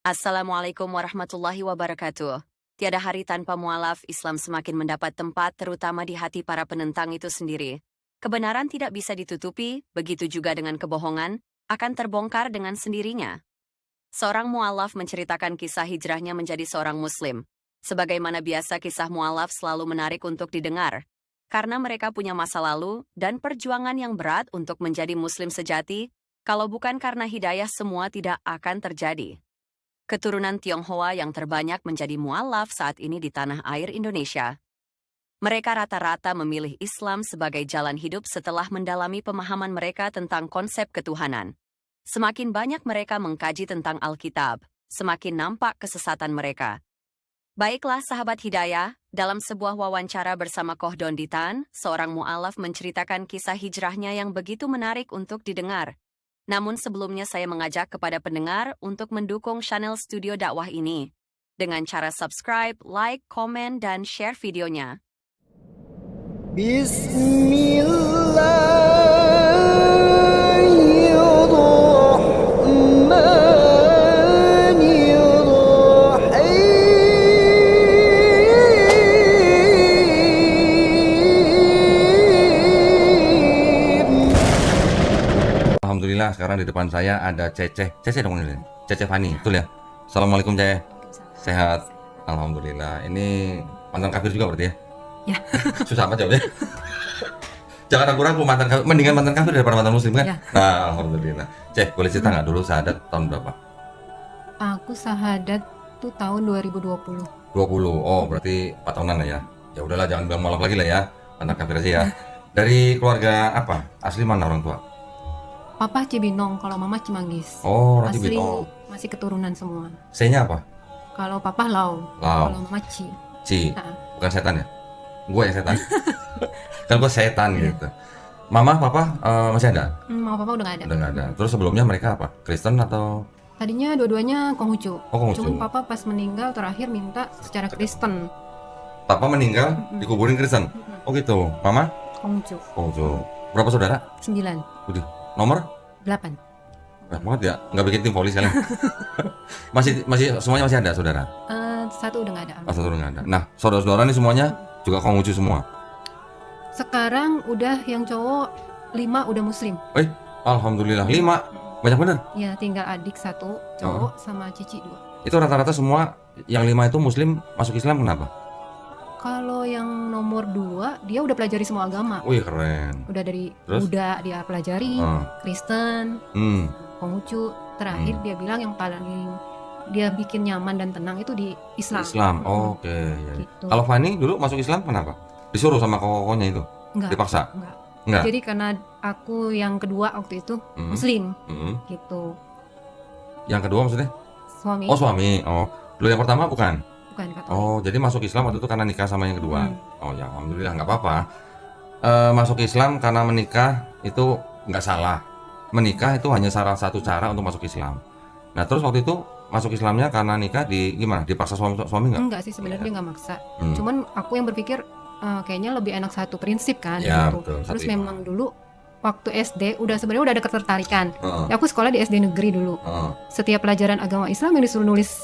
Assalamualaikum warahmatullahi wabarakatuh. Tiada hari tanpa mualaf, Islam semakin mendapat tempat terutama di hati para penentang itu sendiri. Kebenaran tidak bisa ditutupi, begitu juga dengan kebohongan, akan terbongkar dengan sendirinya. Seorang mualaf menceritakan kisah hijrahnya menjadi seorang muslim. Sebagaimana biasa kisah mualaf selalu menarik untuk didengar. Karena mereka punya masa lalu dan perjuangan yang berat untuk menjadi muslim sejati, kalau bukan karena hidayah semua tidak akan terjadi. Keturunan Tionghoa yang terbanyak menjadi mualaf saat ini di tanah air Indonesia. Mereka rata-rata memilih Islam sebagai jalan hidup setelah mendalami pemahaman mereka tentang konsep ketuhanan. Semakin banyak mereka mengkaji tentang Alkitab, semakin nampak kesesatan mereka. Baiklah sahabat hidayah, dalam sebuah wawancara bersama Koh Donditan, seorang mualaf menceritakan kisah hijrahnya yang begitu menarik untuk didengar. Namun sebelumnya saya mengajak kepada pendengar untuk mendukung channel Studio Dakwah ini dengan cara subscribe, like, komen, dan share videonya. Alhamdulillah sekarang di depan saya ada Cece dong ini. Cece Fani, betul ya? Assalamualaikum Cece. Sehat? Alhamdulillah. Ini mantan kafir juga berarti ya? Ya. Susah amat jawabnya. Jangan ragu-ragu, mantan kafir, mendingan mantan kafir daripada mantan muslim kan? Ya. Nah, alhamdulillah. Cece, boleh cerita nggak dulu syahadat tahun berapa? Aku syahadat tuh tahun 2020. 20. Oh, berarti 4 tahunan lah ya. Ya udahlah, jangan bilang malam lagi lah ya. Mantan kafir aja ya. Dari keluarga apa? Asli mana orang tua? Papa Cibinong, kalau mama Cimanggis. Oh, orang Asli Cibinong. masih keturunan semua. C-nya apa? Kalau papa Lau, Lau. kalau mama Ci. Ci. Nah, Bukan setan ya? Gue yang setan. Kan gue setan gitu. Mama, papa masih ada? mama papa udah nggak ada. Udah nggak ada. Terus sebelumnya mereka apa? Kristen atau? Tadinya dua-duanya Konghucu. Oh, Konghucu. Cuman papa pas meninggal terakhir minta secara Kristen. Papa meninggal dikuburin Kristen. Oh gitu. Mama? Konghucu. Oh gitu. Berapa saudara? 9, Udah. Nomor? 8. Banyak banget ya. Nggak bikin tim volley kalian. masih semuanya masih ada saudara? Satu udah nggak ada. Satu udah nggak ada. Nah, saudara-saudara ini semuanya juga Konghucu semua. Sekarang udah yang cowok 5 udah muslim. Alhamdulillah. 5. Banyak bener. Ya tinggal adik 1 cowok sama cici 2. Itu rata-rata semua yang 5 itu muslim masuk Islam kenapa? Kalau yang nomor 2 dia udah pelajari semua agama. Wih keren. Udah dari Terus? Buddha dia pelajari, Kristen, Konghucu. Terakhir dia bilang yang paling dia bikin nyaman dan tenang itu di Islam. Oke. Ya. Gitu. Kalau Fani dulu masuk Islam kenapa? Disuruh sama kokonya itu? Enggak. Dipaksa? Enggak. Jadi karena aku yang kedua waktu itu muslim gitu. Yang kedua maksudnya? Suami. Oh suami. Oh, lu yang pertama bukan? Bukan Katolik. Oh, jadi masuk Islam waktu itu karena nikah sama yang kedua. Oh ya, alhamdulillah nggak apa-apa. Masuk Islam karena menikah itu nggak salah. Menikah itu hanya salah satu cara untuk masuk Islam. Nah, terus waktu itu masuk Islamnya karena nikah gimana? Dipaksa suami nggak? Enggak sih sebenarnya dia nggak maksa. Cuman aku yang berpikir kayaknya lebih enak satu prinsip kan Ya, gitu. betul, Terus satu memang dulu waktu SD sebenarnya udah ada ketertarikan. Heeh. Aku sekolah di SD negeri dulu. Setiap pelajaran agama Islam yang disuruh nulis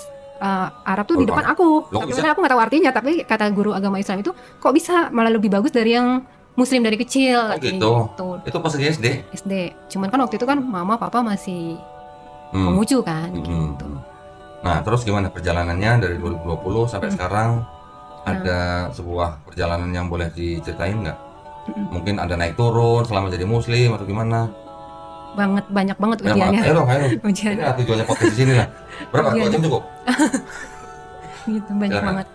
Arab tuh di depan aku. Loh, Tapi bisa? sebenarnya aku nggak tahu artinya. Tapi kata guru agama Islam itu kok bisa malah lebih bagus dari yang Muslim dari kecil. Oh katanya gitu. gitu. Itu pas lagi SD. SD. Cuman kan waktu itu kan mama papa masih Konghucu kan. Gitu. Nah, terus gimana perjalanannya dari 2020 sampai sekarang? Ada sebuah perjalanan yang boleh diceritain nggak? Mungkin ada naik turun selama jadi muslim atau gimana? Banyak banget Banyak ujiannya. banget. Ayo. Ujian. Ini tujuannya podcast di sini lah. Berapa? 2 jam cukup? Gitu banyak Silakan. banget.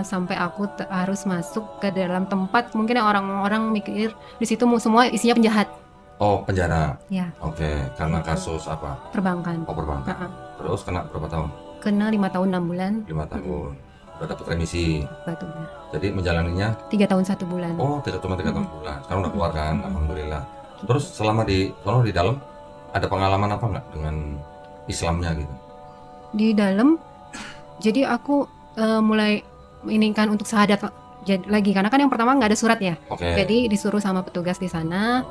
Sampai aku harus masuk ke dalam tempat mungkin yang orang-orang mikir di situ semua isinya penjahat. Oh, penjara. Ya, Oke, karena kasus apa? perbankan. Oh, perbankan. Heeh. Terus kena berapa tahun? Kena 5 tahun 6 bulan 5 tahun. Udah dapat remisi. batunya. Jadi menjalaninya 3 tahun 1 bulan. cuma 3 tahun bulan. Sekarang udah keluar kan, alhamdulillah. Terus selama di dalam ada pengalaman apa nggak dengan Islamnya gitu? Di dalam jadi aku mulai menginginkan untuk syahadat lagi karena kan yang pertama nggak ada surat ya. Oke. Jadi disuruh sama petugas di sana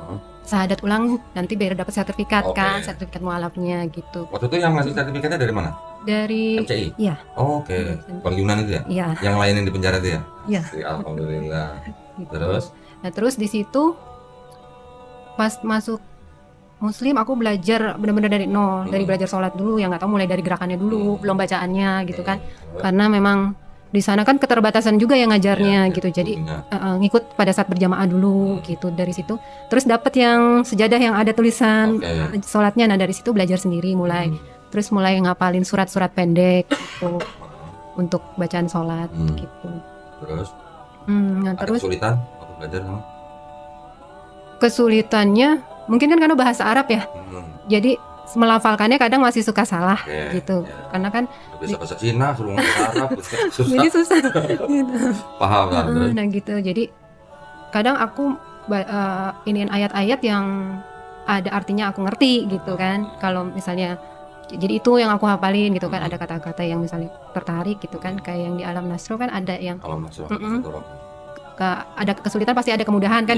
syahadat ulang nanti biar dapat sertifikat Oke. kan, sertifikat mualafnya gitu. Waktu itu yang ngasih sertifikatnya dari mana? Dari MCI. Iya. Oh, oke. Bang Yunan itu ya? Iya. Yang lain yang di penjara itu ya? Iya. Alhamdulillah. Gitu. Terus? Nah terus di situ pas masuk Muslim aku belajar benar-benar dari nol, dari belajar sholat dulu, yang nggak tahu mulai dari gerakannya dulu, belum bacaannya gitu kan, karena memang di sana kan keterbatasan juga yang ngajarnya gitu, jadi ngikut pada saat berjamaah dulu gitu. Dari situ terus dapat yang sejadah yang ada tulisan sholatnya, nah dari situ belajar sendiri mulai, terus mulai ngapalin surat-surat pendek gitu, untuk bacaan sholat gitu. Terus? Nah, Ada terus kesulitan waktu belajar sama? Kesulitannya mungkin kan karena bahasa Arab ya, jadi melafalkannya kadang masih suka salah gitu, karena kan bisa bahasa Cina suruh ngomong Arab susah. jadi susah gitu. Paham kan? Nah gitu, jadi kadang aku iniin ayat-ayat yang ada artinya aku ngerti gitu kan, kalau misalnya jadi itu yang aku hafalin gitu kan, ada kata-kata yang misalnya tertarik gitu kan, kayak yang di Alam Nasro kan ada yang ada kesulitan pasti ada kemudahan kan,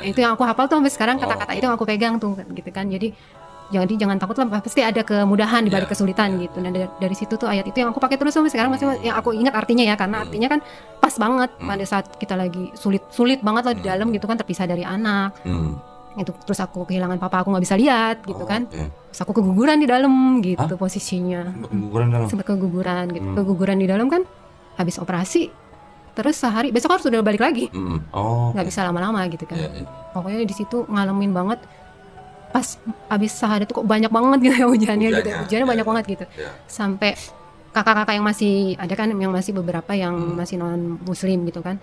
itu yang aku hafal tuh sampai sekarang, kata-kata itu yang aku pegang tuh gitu kan. Jadi jangan takut lah, pasti ada kemudahan di balik kesulitan gitu. Nah dari situ tuh ayat itu yang aku pakai terus sampai sekarang, masih yang aku ingat artinya ya, karena artinya kan pas banget pada saat kita lagi sulit banget lah di dalam gitu kan, terpisah dari anak itu, terus aku kehilangan papa, aku nggak bisa lihat gitu kan, terus aku keguguran di dalam gitu. Posisinya sempat keguguran gitu. Keguguran di dalam kan, habis operasi terus sehari, besok harus udah balik lagi, nggak bisa lama-lama gitu kan. Pokoknya di situ ngalamin banget, pas habis sehari tuh kok banyak banget gitu ya hujannya gitu, hujannya banyak banget gitu, sampai kakak-kakak yang masih ada kan, yang masih beberapa yang masih non muslim gitu kan.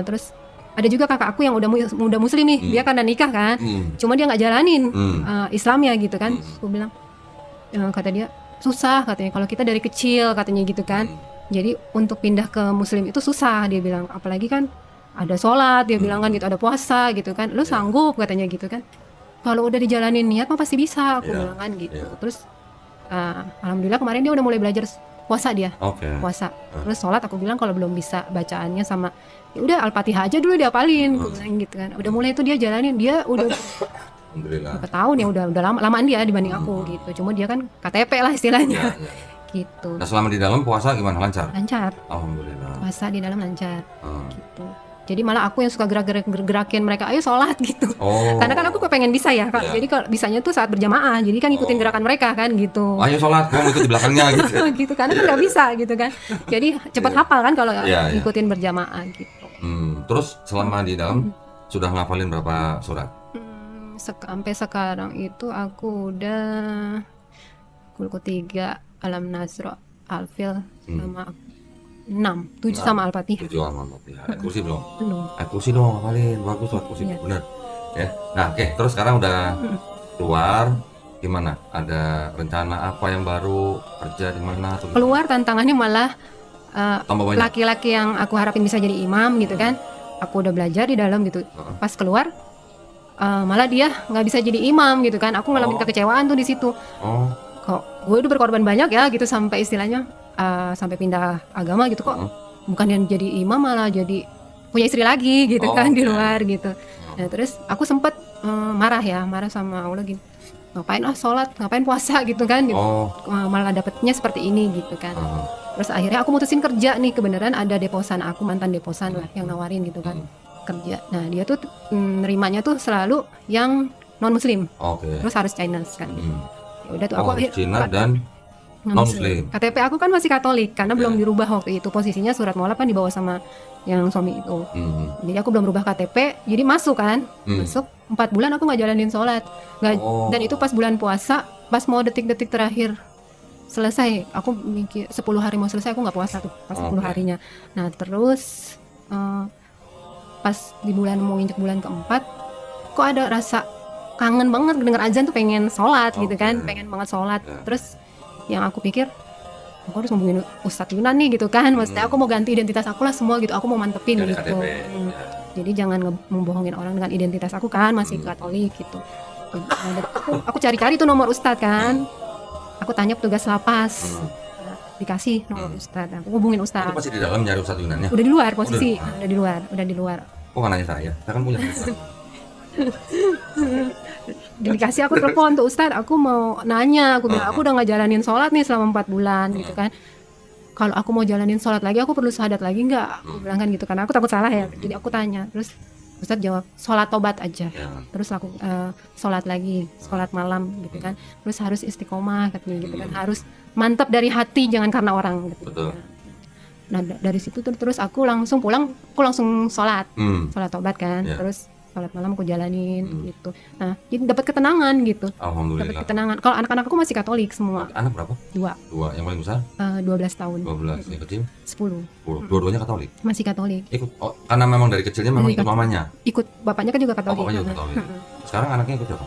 Terus ada juga kakak aku yang udah muslim nih, dia kan udah nikah kan, cuma dia nggak jalanin Islamnya gitu kan. Aku bilang, kata dia susah katanya, kalau kita dari kecil katanya gitu kan, jadi untuk pindah ke muslim itu susah, dia bilang, apalagi kan ada sholat, dia bilang kan gitu, ada puasa gitu kan, lu sanggup katanya gitu kan, kalau udah dijalanin niat mah pasti bisa, aku bilang kan gitu. Terus alhamdulillah kemarin dia udah mulai belajar puasa, dia puasa. Terus sholat aku bilang kalau belum bisa bacaannya sama, ya udah Al-Fatihah aja dulu diapalin, aku bilang gitu kan. Udah mulai itu dia jalanin, dia udah berapa tahun ya, udah lamaan dia dibanding aku gitu. Cuma dia kan KTP lah istilahnya. Gitu. Nah selama di dalam puasa gimana, lancar? Lancar. Alhamdulillah. Puasa di dalam lancar. Gitu. Jadi malah aku yang suka gerakin mereka, ayo sholat gitu. Karena kan aku pengen bisa ya Kak. Jadi kalau bisanya tuh saat berjamaah, jadi kan ikutin gerakan mereka kan gitu. Ayo sholat, kamu ikut di belakangnya gitu. Gitu, karena kan nggak bisa gitu kan. Jadi cepat hafal kan kalau ikutin berjamaah gitu. Terus selama di dalam sudah ngafalin berapa surat? Sampai sekarang itu aku udah Kulku 3, Alam Nasro, Al-Fil sama 7 sama Al-Fatihah. 7 sama Al-Fatihah. Ayat kursi belum? Belum. Ayat kursi dong, ngafalin. Bagus ayat kursi, benar. Ya. Nah, oke, terus sekarang udah keluar, gimana? Ada rencana apa yang baru, kerja di mana? Keluar tantangannya malah laki-laki yang aku harapin bisa jadi imam gitu kan. Aku udah belajar di dalam gitu. Pas keluar malah dia nggak bisa jadi imam gitu kan. Aku ngalamin kekecewaan tuh di situ. Kok gue udah berkorban banyak ya gitu, sampai istilahnya sampai pindah agama gitu, kok bukan yang jadi imam malah jadi punya istri lagi gitu kan di luar gitu. Nah terus aku sempet marah sama Allah gini, ngapain sholat, ngapain puasa gitu kan gitu. Malah dapetnya seperti ini gitu kan. Terus akhirnya aku mutusin kerja nih, kebenaran ada deposan aku, mantan deposan lah yang nawarin gitu kan kerja. Nah dia tuh nerimanya tuh selalu yang non muslim, terus harus Chinese kan. Udah tuh aku Cina dan non-muslim. KTP aku kan masih Katolik karena belum dirubah waktu itu, posisinya surat mualaf kan dibawa sama yang suami itu. Jadi aku belum rubah KTP, jadi masuk kan, masuk 4 bulan aku nggak jalanin sholat, dan itu pas bulan puasa, pas mau detik-detik terakhir selesai, aku mikir 10 hari mau selesai aku nggak puasa tuh pas 10 harinya. Nah terus pas di bulan mau injek bulan keempat, kok ada rasa kangen banget denger azan tuh, pengen sholat gitu kan, pengen banget sholat. Terus yang aku pikir, aku harus ngomongin Ustadz Yunan nih gitu kan, maksudnya aku mau ganti identitas aku lah semua gitu, aku mau mantepin dari gitu. Jadi jangan membohongin orang dengan identitas aku kan, masih Katolik gitu. Aku cari-cari tuh nomor Ustadz kan, aku tanya petugas lapas, dikasih nomor Ustadz, aku hubungin Ustadz. Aku masih di dalam nyari Ustadz Yunannya? Udah di luar posisi, udah di luar. Kok nggak nanya saya kan punya. dikasih aku telepon tuh, Ustadz aku mau nanya, aku bilang aku udah nggak jalanin sholat nih selama 4 bulan gitu kan, kalau aku mau jalanin sholat lagi aku perlu syahadat lagi nggak, aku bilang kan gitu, karena aku takut salah ya, jadi aku tanya, terus Ustadz jawab sholat tobat aja, terus aku sholat lagi, sholat malam gitu kan, terus harus istiqomah katanya gitu kan, harus mantap dari hati, jangan karena orang gitu. Betul. Nah dari situ terus aku langsung pulang, aku langsung sholat tobat kan, Ya. terus sholat malam aku jalanin gitu. Nah jadi dapat ketenangan gitu, dapat Alhamdulillah. ketenangan. Kalau anak-anak aku masih Katolik semua, Anak berapa? 2, 2. Yang paling besar 12 tahun, 12, yang kecil 10 10. Dua-duanya Katolik. masih Katolik. Ikut karena memang dari kecilnya memang Dari ikut mamanya. Ikut bapaknya kan juga Oh, Katolik. bapaknya juga Katolik. Sekarang anaknya ikut siapa?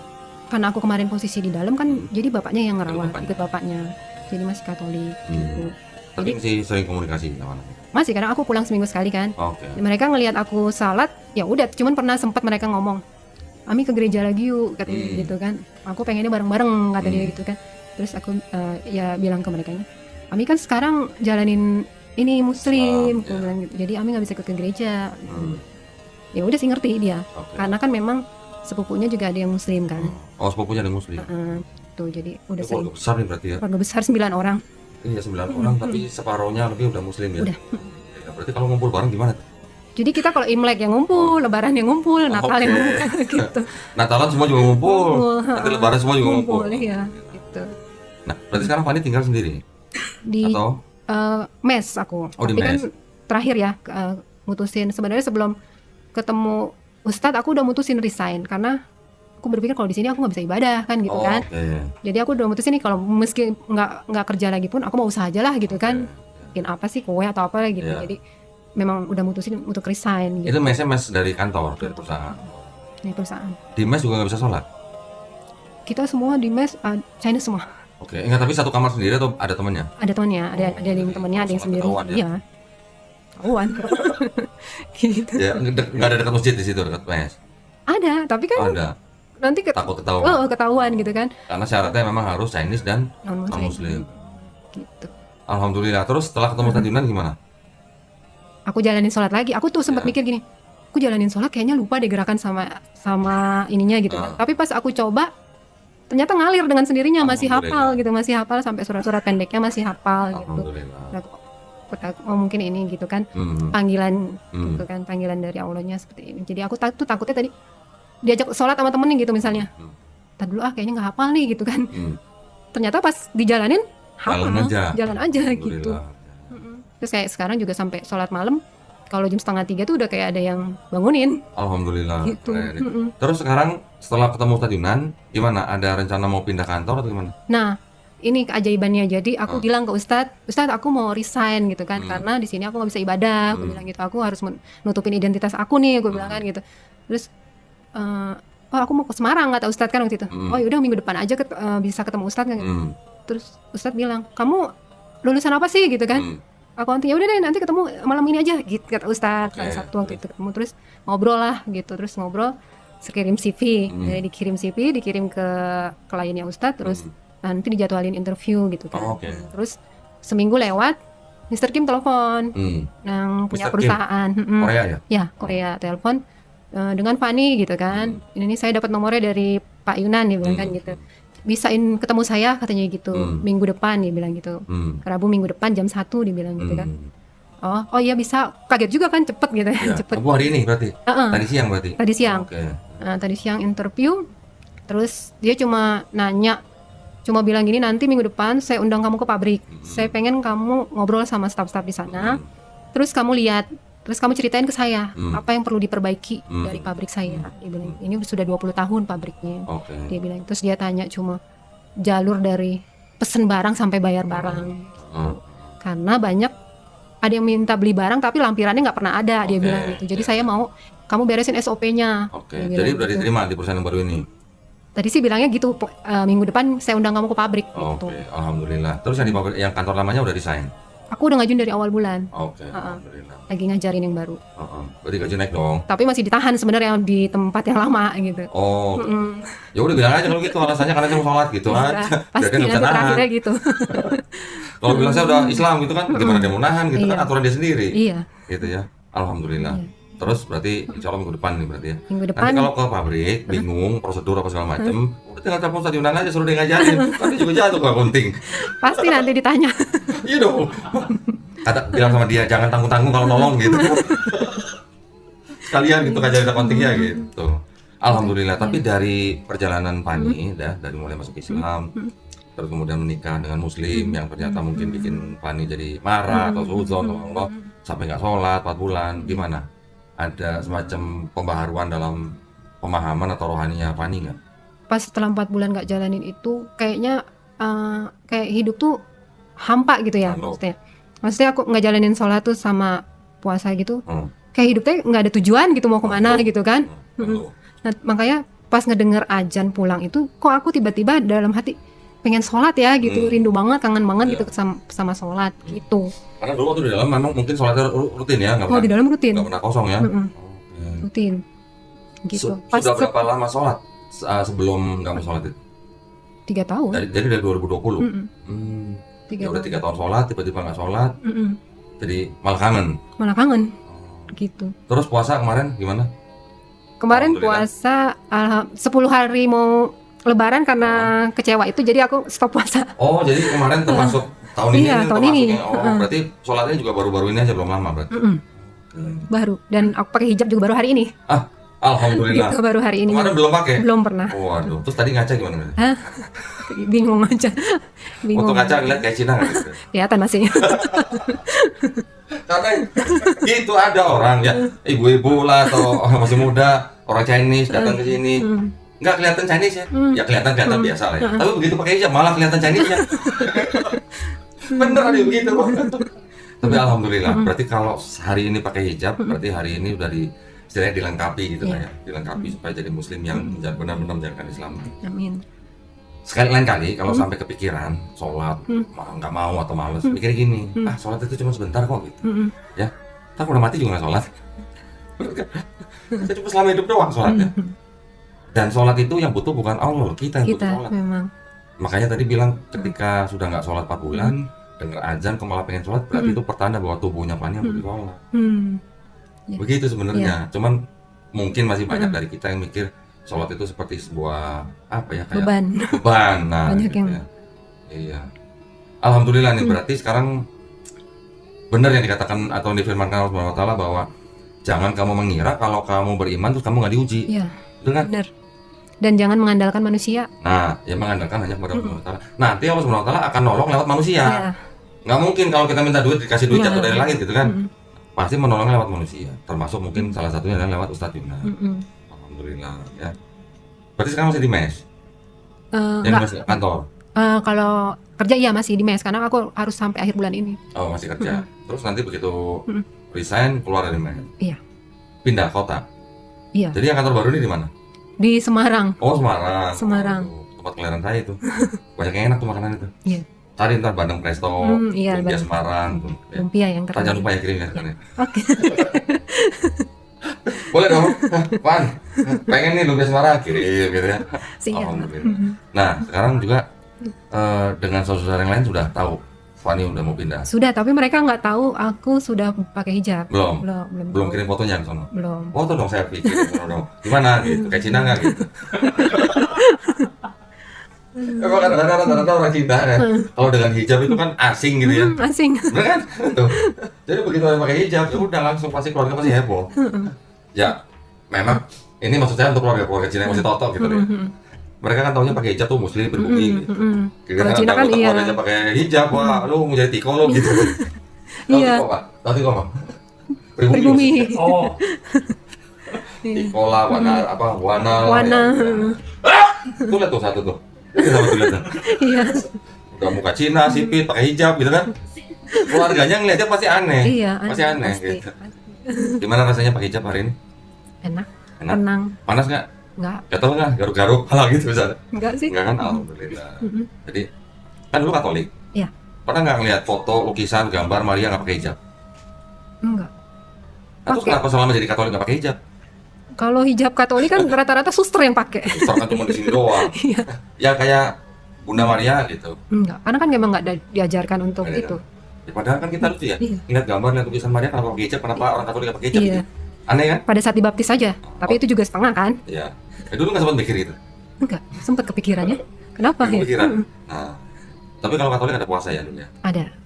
Karena aku kemarin posisi di dalam kan, jadi bapaknya yang ngerawat, Bapaknya. ikut bapaknya, jadi masih Katolik gitu. Tapi masih sering komunikasi sama anaknya. Masih, karena aku pulang seminggu sekali kan. Oke. Mereka ngelihat aku salat, ya udah, cuman pernah sempat mereka ngomong, Ami ke gereja lagi yuk, katanya gitu kan. Aku pengennya bareng-bareng, kata dia gitu kan. Terus aku ya bilang ke mereka, Ami kan sekarang jalanin ini muslim, aku bilang gitu. Jadi Ami nggak bisa ikut ke gereja. Ya udah sih, ngerti dia, Oke. karena kan memang sepupunya juga ada yang muslim kan. Oh, sepupunya ada muslim. Tuh jadi udah Itu sering. keluarga besar nih berarti ya. Keluarga besar 9 orang. Iya 9 orang tapi separohnya lebih udah muslim ya. Udah. Ya, berarti kalau ngumpul bareng gimana tuh? Jadi kita kalau Imlek yang ngumpul, Lebaran yang ngumpul, Natal yang Oke. ngumpul gitu. Natalan semua juga ngumpul. Ngumpul, Nanti lebaran semua juga ngumpul. Iya, gitu. Nah, berarti sekarang Fani tinggal sendiri Di atau mes aku. Oh, di Tapi kan mes. terakhir ya mutusin, sebenarnya sebelum ketemu Ustadz aku udah mutusin resign karena aku berpikir kalau di sini aku nggak bisa ibadah kan gitu kan. Oke. Jadi aku udah mutusin nih kalau meski nggak kerja lagi pun aku mau usaha aja lah gitu kan. Bikin apa sih, kue atau apa gitu. Iya. Jadi memang udah mutusin untuk resign gitu. Itu mesnya mes dari kantor, dari perusahaan. Di perusahaan. Di mes juga nggak bisa sholat. Kita semua di mes Chinese semua. Oke, enggak, tapi satu kamar sendiri atau ada temannya? Ada temannya, ada yang temannya, ada yang Sholat sendiri. ketahuan ya? Iya. Ketahuan. Gitu. Ya, nggak ada dekat masjid di situ, dekat mes. Ada, tapi kan Oh, ada. nanti Takut ketahuan. ketahuan gitu kan. Karena syaratnya memang harus Chinese dan Non non-muslim. gitu. Alhamdulillah. Terus setelah ketemu Ustadz Yunan gimana? Aku jalanin sholat lagi. Aku tuh sempat Ya. mikir gini, aku jalanin sholat kayaknya lupa deh gerakan sama ininya gitu kan. Tapi pas aku coba, ternyata ngalir dengan sendirinya, masih hafal gitu, masih hafal sampai surat-surat pendeknya masih hafal gitu. Alhamdulillah. Nah, oh mungkin ini gitu kan, panggilan gitu kan, panggilan dari Allahnya seperti ini. Jadi aku takutnya tadi diajak sholat sama temennya gitu misalnya, tadi dulu kayaknya nggak hafal nih gitu kan. Ternyata pas dijalanin hafal, jalan aja gitu. Terus kayak sekarang juga sampai sholat malam, kalau jam 2:30 tuh udah kayak ada yang bangunin Alhamdulillah. gitu. Keren. Terus sekarang setelah ketemu Ustadz Yunan, gimana? Ada rencana mau pindah kantor atau gimana? Nah, ini keajaibannya. Jadi aku bilang ke Ustadz aku mau resign gitu kan, karena di sini aku nggak bisa ibadah. Aku bilang gitu, aku harus nutupin identitas aku nih, aku bilang kan gitu. Terus, oh aku mau ke Semarang, kata Ustadz kan waktu itu. Oh yaudah minggu depan aja bisa ketemu Ustadz kan. Gitu. Terus Ustadz bilang, kamu lulusan apa sih gitu kan? Aku nanti ya udah deh nanti ketemu malam ini aja gitu kata Ustadz. Hari Sabtu waktu itu ketemu, terus ngobrol lah gitu, terus ngobrol, kirim CV, jadi dikirim CV, dikirim ke kliennya Ustadz, terus nanti dijadwalin interview gitu kan. Terus seminggu lewat, Mr. Kim telepon, yang punya Mr. Kim? perusahaan, Korea ya? ya Korea, telepon dengan Fani gitu kan. Ini saya dapat nomornya dari Pak Yunan, dia bilang kan gitu. Bisain ketemu saya katanya gitu, minggu depan dia bilang gitu. Rabu minggu depan jam 1 dia bilang gitu kan. Oh iya bisa, kaget juga kan, cepet gitu ya. Cepet. Aku hari ini berarti? Tadi siang berarti? Tadi siang. Oke. Nah, tadi siang interview, terus dia cuma nanya, cuma bilang gini, nanti minggu depan saya undang kamu ke pabrik. Saya pengen kamu ngobrol sama staf-staf di sana. Terus kamu lihat, terus kamu ceritain ke saya apa yang perlu diperbaiki dari pabrik saya. Dia bilang, ini sudah 20 tahun pabriknya. Dia bilang, terus dia tanya cuma jalur dari pesen barang sampai bayar barang. Karena banyak ada yang minta beli barang tapi lampirannya nggak pernah ada, dia bilang gitu. Jadi saya mau kamu beresin SOP-nya. Jadi udah diterima di perusahaan yang baru ini? Tadi sih bilangnya gitu, minggu depan saya undang kamu ke pabrik gitu. Alhamdulillah. Terus yang di pabrik, yang kantor lamanya udah resign? Aku udah ngajuin dari awal bulan. Alhamdulillah. Lagi ngajarin yang baru. Berarti gaji naik dong? Tapi masih ditahan sebenarnya di tempat yang lama gitu. Ya udah bilang aja kalau gitu alasannya karena saya mau sholat gitu aja. Pasti nanti terakhirnya gitu. Kalau bilang saya udah Islam gitu kan, gimana dia mau nahan gitu kan, aturan dia sendiri. Iya. Gitu ya. Alhamdulillah. Terus berarti insya Allah minggu depan nih berarti ya. Minggu Nanti depan kalau ke pabrik bingung prosedur apa segala macem, udah tinggal telepon Ustadz Yunan aja suruh dia ngajarin. Nanti juga jatuh ke gunting. pasti nanti ditanya. Iya dong. Kata bilang sama dia jangan tanggung-tanggung kalau nolong gitu. Sekalian gitu ngajarin akuntingnya gitu. Alhamdulillah. Tapi dari perjalanan Fani, dari mulai masuk Islam, terus kemudian menikah dengan Muslim yang ternyata mungkin bikin Fani jadi marah atau suudzon sama Allah, sampai nggak sholat 4 bulan, gimana? Ada semacam pembaharuan dalam pemahaman atau rohaninya Fani nggak? Pas setelah 4 bulan nggak jalanin itu kayaknya kayak hidup tuh hampa gitu ya. Halo. Maksudnya aku nggak jalanin sholat tuh sama puasa gitu, kayak hidupnya nggak ada tujuan gitu mau kemana gitu kan. Nah makanya pas ngedenger azan pulang itu kok aku tiba-tiba dalam hati pengen sholat ya gitu, rindu banget, kangen banget gitu sama sholat gitu. Karena dulu waktu di dalam memang mungkin sholatnya rutin ya, nggak Oh di dalam rutin, pernah kosong ya. rutin gitu. Sudah berapa lama sholat sebelum nggak mau sholat itu? 3 tahun. Jadi dari 2020. Ya udah 3 tahun sholat, tiba-tiba nggak sholat, jadi malah kangen. Malah kangen gitu. Terus puasa kemarin gimana? Kemarin Alhamdulillah. puasa 10 hari mau lebaran karena kecewa itu jadi aku stop puasa. Oh jadi kemarin termasuk tahun ini? Iya, tahun ini. termasuknya. Oh berarti sholatnya juga baru-baru ini aja, belum lama berarti? Baru, dan aku pakai hijab juga baru hari ini. Alhamdulillah. Gitu, baru hari ini. Kemarin belum pakai? Belum pernah. Waduh, terus tadi ngaca gimana? Hah? Bingung aja. Bingung. Waktu ngaca ngeliat kayak Cina nggak gitu? Kelihatan masih. Karena gitu ada orang ya, ibu-ibu lah atau orang masih muda, orang Chinese datang ke sini, nggak kelihatan Chinese ya, ya kelihatan biasa lah ya. Tapi begitu pakai hijab malah kelihatan Chinese-nya. Bener ada yang begitu. Tapi alhamdulillah, berarti kalau hari ini pakai hijab, berarti hari ini udah istilahnya dilengkapi gitu lah ya, dilengkapi supaya jadi Muslim yang benar-benar menjalankan Islam. Amin. Sekali lain kali kalau sampai kepikiran sholat, nggak mau atau males, mikir gini, sholat itu cuma sebentar kok gitu, ya. Ntar udah mati juga nggak sholat. Kita cuma selama hidup doang sholatnya. Dan sholat itu yang butuh bukan Allah, kita yang butuh sholat. Memang. Makanya tadi bilang ketika sudah nggak sholat 4 bulan, dengar azan kok malah pengen sholat, berarti itu pertanda bahwa tubuhnya Fani yang butuh sholat. Ya. Begitu sebenarnya. Cuman mungkin masih banyak dari kita yang mikir sholat itu seperti sebuah apa ya, kayak beban. Nah, Banyak gitu yang ya. Iya. Alhamdulillah nih berarti sekarang benar yang dikatakan atau difirmankan Allah Subhanahu wa taala bahwa jangan kamu mengira kalau kamu beriman terus kamu nggak diuji. Iya. Betul kan? Benar. Dan jangan mengandalkan manusia. Nah, ya mengandalkan hanya kepada Allah Subhanahu wa taala. Nanti Allah Subhanahu wa taala akan nolong lewat manusia. Iya. Nggak mungkin kalau kita minta duit dikasih duit Nggak. jatuh dari langit gitu kan. Pasti menolongnya lewat manusia. Termasuk mungkin salah satunya adalah lewat Ustadz Yunan. Alhamdulillah ya. Berarti sekarang masih di mes? Yang Enggak. di mes kantor? Kalau kerja iya masih di mes karena aku harus sampai akhir bulan ini. Oh masih kerja. Terus nanti begitu resign keluar dari mes? Iya. Pindah kota? Iya. Jadi yang kantor baru ini di mana? Di Semarang. Oh Semarang. Semarang. Oh, tempat kelahiran saya itu. Banyak yang enak tuh makanan itu. Iya. Cari ntar Bandeng Presto, iya, lumpia Bandeng. Semarang. Tuh. Ya. Lumpia yang Ntar terkenal. jangan lupa ya kirim ya sekarang. Oke. Boleh dong, Pan. Pengen nih lumpia Semarang kirim gitu ya. Siap. Alhamdulillah. Nah sekarang juga dengan saudara yang lain sudah tahu Fani udah mau pindah. Sudah, tapi mereka nggak tahu aku sudah pakai hijab. Belum Belum. kirim fotonya ke sana. Belum. Foto dong saya pikir dong. Gimana gitu? Kayak Cina nggak gitu? Emang kadang-kadang rata-rata orang Cina kan, kalau dengan hijab itu kan asing gitu ya. Asing. Bener kan? Tuh. Jadi begitu orang pakai hijab, ya udah langsung pasti keluarga pasti heboh. Ya, memang ini maksud saya untuk keluarga Cina yang masih totok gitu ya. Mereka kan taunya pakai hijab tuh muslim berbumi gitu. Kalau Cina kan iya. Keluarganya pakai hijab, wah lu mau jadi tiko lo gitu. Iya. Tahu tiko apa? Pribumi. Oh. Tiko lah, wana. Tuh lihat tuh satu tuh. Sama tuh lihat tuh. Iya. Udah muka Cina, sipit, pakai hijab gitu kan. Keluarganya ngeliatnya pasti aneh. Iya, Pasti aneh pasti. gitu. Gimana rasanya pakai hijab hari ini? Enak. Enak? Tenang. Panas nggak? Enggak. Gatel nggak? Garuk-garuk? Hal gitu misalnya? Enggak sih. Enggak kan? Alhamdulillah. Jadi kan dulu Katolik. Iya. Pernah nggak ngeliat foto, lukisan, gambar Maria nggak pakai hijab? Enggak. Nah, terus Pakai. kenapa selama jadi Katolik nggak pakai hijab? Kalau hijab Katolik kan rata-rata suster yang pakai. Suster kan cuma di sini doang. Iya. Ya kayak Bunda Maria gitu. Enggak. Karena kan memang enggak diajarkan untuk Iya. itu. Ya, padahal kan kita lucu ya. Iya. Lihat gambar, lihat lukisan Maria kenapa pakai hijab? Kenapa orang Katolik nggak pakai hijab? Iya. Gitu? Aneh kan? pada saat dibaptis saja, tapi itu juga setengah kan? Iya. Dulu nggak sempat mikir gitu. Enggak, sempat kepikirannya. Kenapa ya? Kepikiran. Nah, tapi kalau Katolik ada puasa ya dulu ya. Ada.